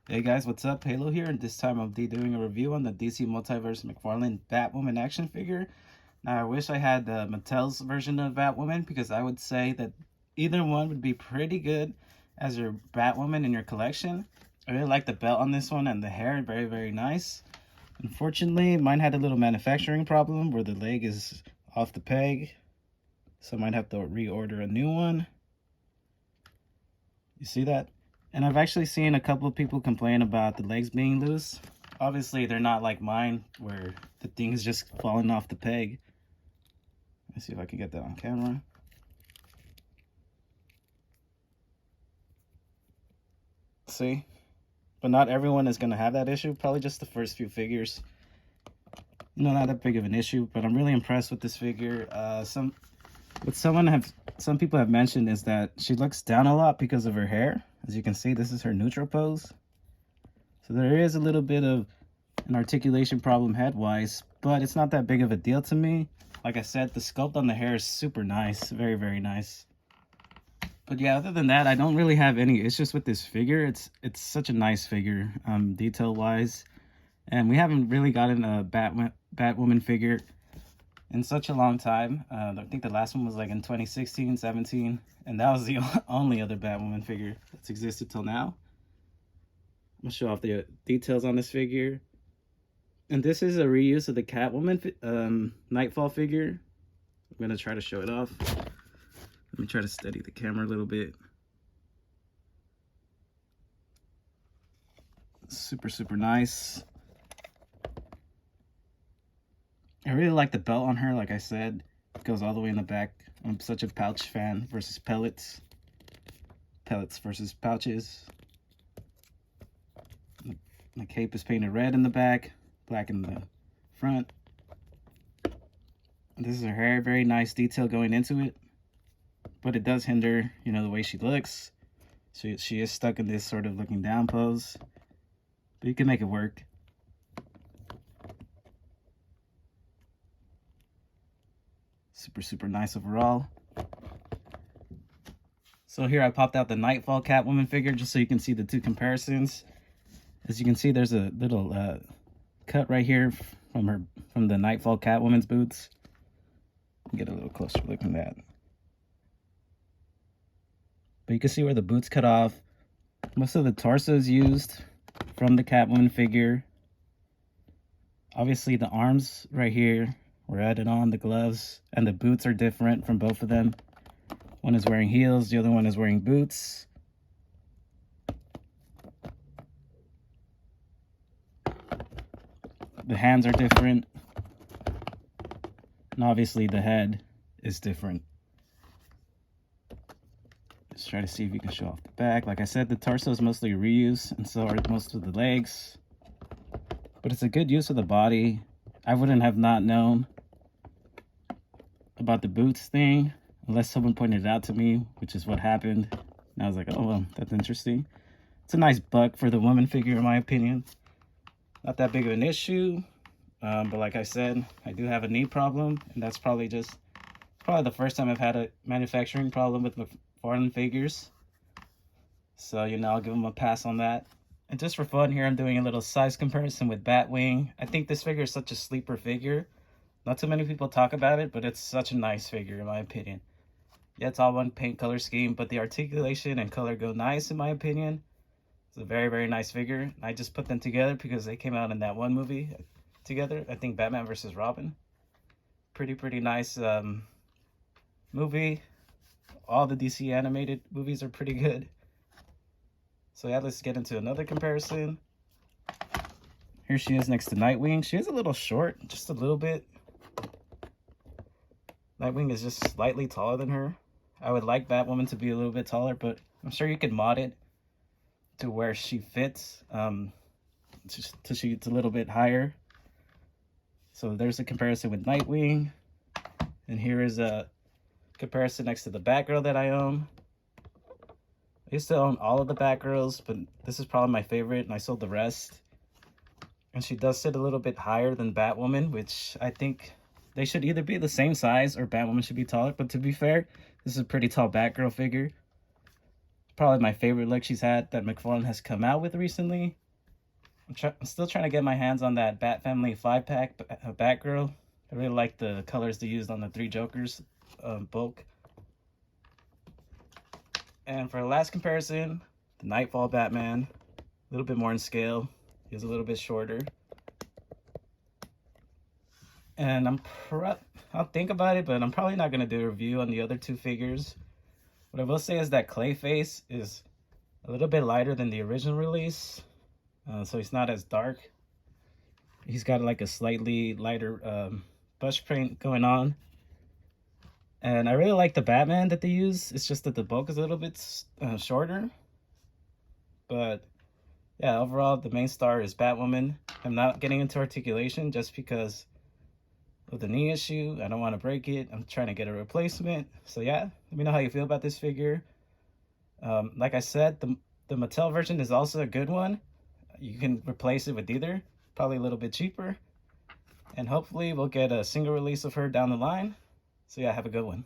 Hey guys, what's up? Halo here, and this time I'll be doing a review on the DC Multiverse Mcfarlane Batwoman action figure. Now, I wish I had Mattel's version of Batwoman because I would say that either one would be pretty good as your Batwoman in your collection. I really like the belt on this one and the hair, very, very nice. Unfortunately, mine had a little manufacturing problem where the leg is off the peg, so I might have to reorder a new one. You see that? And I've actually seen a couple of people complain about the legs being loose. Obviously, they're not like mine, where the thing is just falling off the peg. Let's see if I can get that on camera. See? But not everyone is going to have that issue. Probably just the first few figures. Not that big of an issue, but I'm really impressed with this figure. Some people have mentioned is that she looks down a lot because of her hair. As you can see, this is her neutral pose. So there is a little bit of an articulation problem head-wise, but it's not that big of a deal to me. Like I said, the sculpt on the hair is super nice. Very, very nice. But yeah, other than that, I don't really have any issues with this figure. It's such a nice figure, detail-wise. And we haven't really gotten a Batwoman figure in such a long time. I think the last one was like in 2016, 17, and that was the only other Batwoman figure that's existed till now. I'm gonna show off the details on this figure. And this is a reuse of the Catwoman Nightfall figure. I'm gonna try to show it off. Let me try to steady the camera a little bit. Super, super nice. I really like the belt on her, like I said. It goes all the way in the back. I'm such a pouch fan versus pellets. Pellets versus pouches. The cape is painted red in the back, black in the front. This is her hair, very nice detail going into it. But it does hinder, the way she looks. So she is stuck in this sort of looking down pose. But you can make it work. Super, super nice overall. So here I popped out the Nightfall Catwoman figure just so you can see the two comparisons. As you can see, there's a little cut right here from the Nightfall Catwoman's boots. Get a little closer look at that. But you can see where the boots cut off. Most of the torso is used from the Catwoman figure. Obviously the arms right here were added on, the gloves, and the boots are different from both of them. One is wearing heels, the other one is wearing boots. The hands are different. And obviously the head is different. Let's try to see if you can show off the back. Like I said, the torso is mostly reuse, and so are most of the legs. But it's a good use of the body. I wouldn't have not known about the boots thing unless someone pointed it out to me, which is what happened. And I was like, oh, well, that's interesting. It's a nice buck for the woman figure, in my opinion. Not that big of an issue. But like I said, I do have a knee problem, and that's probably the first time I've had a manufacturing problem with Mcfarlane figures. So, I'll give them a pass on that. And just for fun here, I'm doing a little size comparison with Batwing. I think this figure is such a sleeper figure. Not too many people talk about it, but it's such a nice figure in my opinion. Yeah, it's all one paint color scheme, but the articulation and color go nice in my opinion. It's a very, very nice figure. I just put them together because they came out in that one movie together. I think Batman vs. Robin. Pretty nice movie. All the DC animated movies are pretty good. So yeah, let's get into another comparison. Here she is next to Nightwing. She is a little short, just a little bit. Nightwing is just slightly taller than her. I would like Batwoman to be a little bit taller, but I'm sure you can mod it to where she fits. She's a little bit higher. So there's a comparison with Nightwing. And here is a comparison next to the Batgirl that I own. I used to own all of the Batgirls, but this is probably my favorite, and I sold the rest. And she does sit a little bit higher than Batwoman, which I think they should either be the same size or Batwoman should be taller. But to be fair, this is a pretty tall Batgirl figure. Probably my favorite look she's had that Mcfarlane has come out with recently. I'm still trying to get my hands on that Bat Family 5-pack Batgirl. I really like the colors they used on the 3 Jokers bulk. And for the last comparison, the Nightfall Batman, a little bit more in scale. He's a little bit shorter. And I'll think about it, but I'm probably not going to do a review on the other 2 figures. What I will say is that Clayface is a little bit lighter than the original release. So he's not as dark. He's got like a slightly lighter brush paint going on. And I really like the Batman that they use. It's just that the bulk is a little bit shorter. But yeah, overall, the main star is Batwoman. I'm not getting into articulation just because of the knee issue. I don't want to break it. I'm trying to get a replacement. So yeah, let me know how you feel about this figure. Like I said, the Mattel version is also a good one. You can replace it with either, probably a little bit cheaper. And hopefully we'll get a single release of her down the line. So yeah, have a good one.